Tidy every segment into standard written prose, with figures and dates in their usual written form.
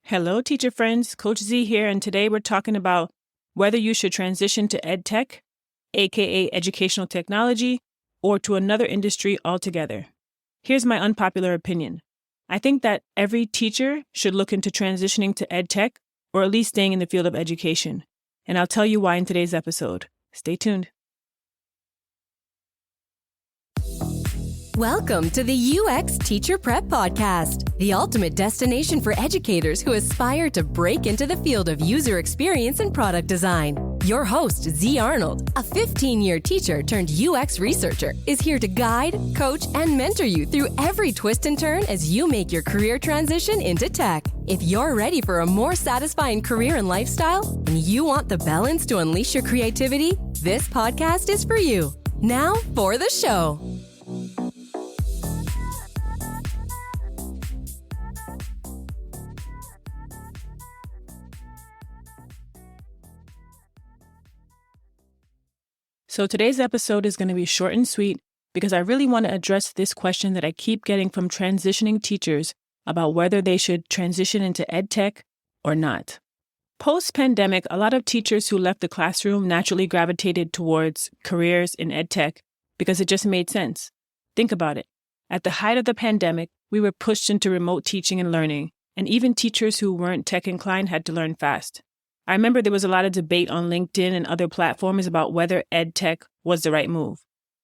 Hello, teacher friends. Coach Z here, and today we're talking about whether you should transition to EdTech, aka educational technology, or to another industry altogether. Here's my unpopular opinion. I think that every teacher should look into transitioning to EdTech, or at least staying in the field of education. And I'll tell you why in today's episode. Stay tuned. Welcome to the UX Teacher Prep Podcast, the ultimate destination for educators who aspire to break into the field of user experience and product design. Your host, Zee Arnold, a 15-year teacher turned UX researcher, is here to guide, coach, and mentor you through every twist and turn as you make your career transition into tech. If you're ready for a more satisfying career and lifestyle, and you want the balance to unleash your creativity, this podcast is for you. Now for the show. So today's episode is going to be short and sweet because I really want to address this question that I keep getting from transitioning teachers about whether they should transition into EdTech or not. Post-pandemic, a lot of teachers who left the classroom naturally gravitated towards careers in EdTech because it just made sense. Think about it. At the height of the pandemic, we were pushed into remote teaching and learning, and even teachers who weren't tech inclined had to learn fast. I remember there was a lot of debate on LinkedIn and other platforms about whether EdTech was the right move.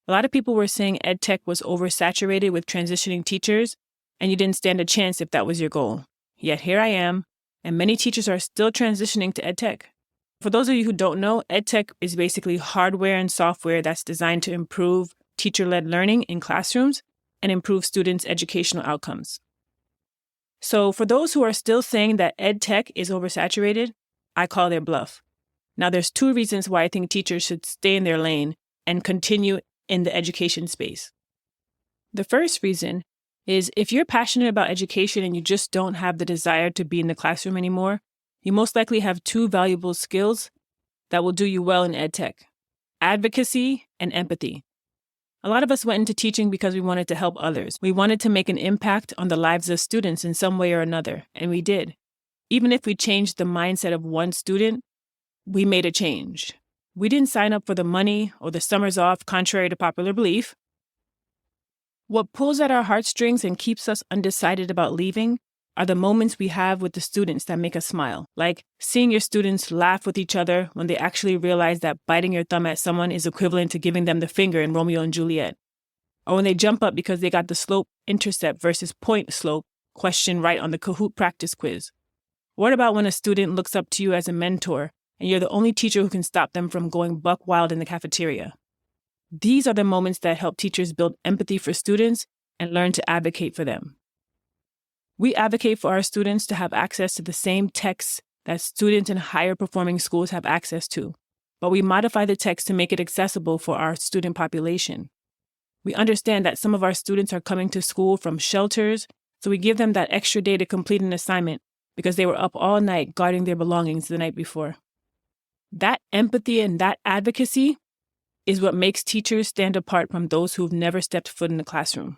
A lot of people were saying EdTech was oversaturated with transitioning teachers, and you didn't stand a chance if that was your goal. Yet here I am, and many teachers are still transitioning to EdTech. For those of you who don't know, EdTech is basically hardware and software that's designed to improve teacher-led learning in classrooms and improve students' educational outcomes. So for those who are still saying that EdTech is oversaturated, I call their bluff. Now, there's two reasons why I think teachers should stay in their lane and continue in the education space. The first reason is if you're passionate about education and you just don't have the desire to be in the classroom anymore, you most likely have two valuable skills that will do you well in EdTech: advocacy and empathy. A lot of us went into teaching because we wanted to help others. We wanted to make an impact on the lives of students in some way or another, and we did. Even if we changed the mindset of one student, we made a change. We didn't sign up for the money or the summers off, contrary to popular belief. What pulls at our heartstrings and keeps us undecided about leaving are the moments we have with the students that make us smile, like seeing your students laugh with each other when they actually realize that biting your thumb at someone is equivalent to giving them the finger in Romeo and Juliet, or when they jump up because they got the slope-intercept versus point-slope question right on the Kahoot practice quiz. What about when a student looks up to you as a mentor and you're the only teacher who can stop them from going buck wild in the cafeteria? These are the moments that help teachers build empathy for students and learn to advocate for them. We advocate for our students to have access to the same texts that students in higher performing schools have access to, but we modify the text to make it accessible for our student population. We understand that some of our students are coming to school from shelters, so we give them that extra day to complete an assignment because they were up all night guarding their belongings the night before. That empathy and that advocacy is what makes teachers stand apart from those who've never stepped foot in the classroom.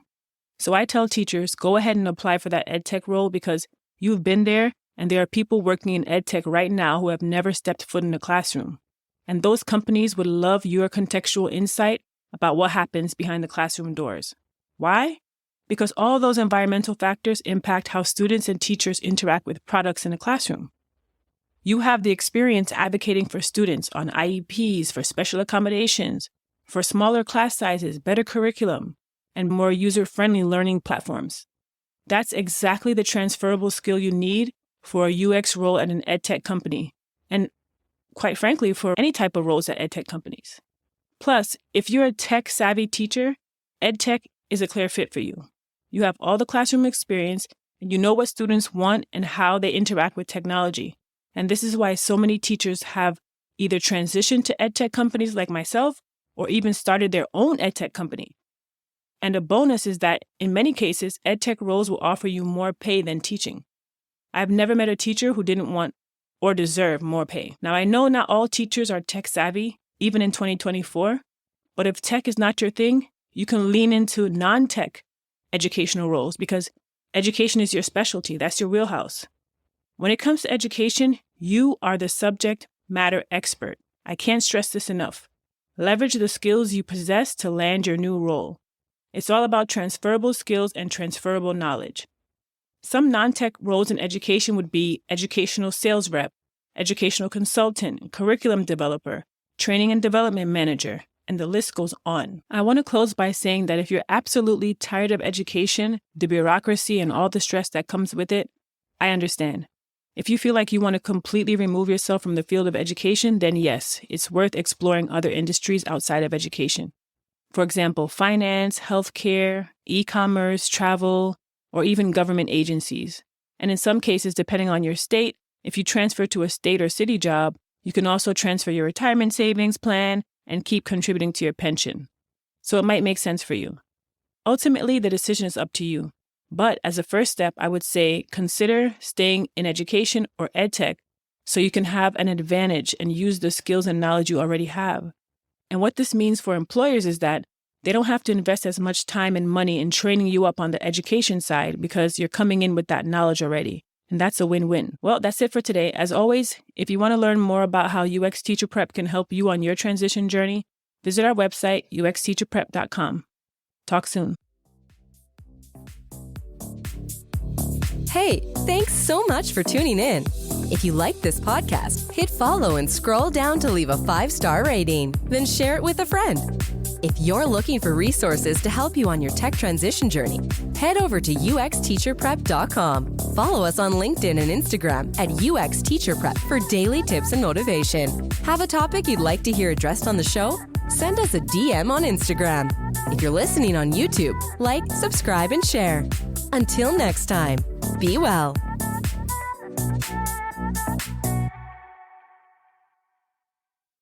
So I tell teachers, go ahead and apply for that EdTech role because you've been there and there are people working in EdTech right now who have never stepped foot in the classroom. And those companies would love your contextual insight about what happens behind the classroom doors. Why? Because all those environmental factors impact how students and teachers interact with products in the classroom. You have the experience advocating for students on IEPs, for special accommodations, for smaller class sizes, better curriculum, and more user-friendly learning platforms. That's exactly the transferable skill you need for a UX role at an EdTech company, and quite frankly, for any type of roles at EdTech companies. Plus, if you're a tech-savvy teacher, EdTech is a clear fit for you. You have all the classroom experience, and you know what students want and how they interact with technology. And this is why so many teachers have either transitioned to EdTech companies like myself or even started their own EdTech company. And a bonus is that in many cases, EdTech roles will offer you more pay than teaching. I've never met a teacher who didn't want or deserve more pay. Now, I know not all teachers are tech savvy, even in 2024, but if tech is not your thing, you can lean into non-tech educational roles because education is your specialty. That's your wheelhouse. When it comes to education, you are the subject matter expert. I can't stress this enough. Leverage the skills you possess to land your new role. It's all about transferable skills and transferable knowledge. Some non-tech roles in education would be educational sales rep, educational consultant, curriculum developer, training and development manager, and the list goes on. I want to close by saying that if you're absolutely tired of education, the bureaucracy, and all the stress that comes with it, I understand. If you feel like you want to completely remove yourself from the field of education, then yes, it's worth exploring other industries outside of education. For example, finance, healthcare, e-commerce, travel, or even government agencies. And in some cases, depending on your state, if you transfer to a state or city job, you can also transfer your retirement savings plan and keep contributing to your pension. So it might make sense for you. Ultimately, the decision is up to you. But as a first step, I would say consider staying in education or edtech so you can have an advantage and use the skills and knowledge you already have. And what this means for employers is that they don't have to invest as much time and money in training you up on the education side because you're coming in with that knowledge already. And that's a win-win. Well, that's it for today. As always, if you want to learn more about how UX Teacher Prep can help you on your transition journey, visit our website, uxteacherprep.com. Talk soon. Hey, thanks so much for tuning in. If you like this podcast, hit follow and scroll down to leave a 5-star rating, then share it with a friend. If you're looking for resources to help you on your tech transition journey, head over to uxteacherprep.com. Follow us on LinkedIn and Instagram at uxteacherprep for daily tips and motivation. Have a topic you'd like to hear addressed on the show? Send us a DM on Instagram. If you're listening on YouTube, like, subscribe, and share. Until next time, be well.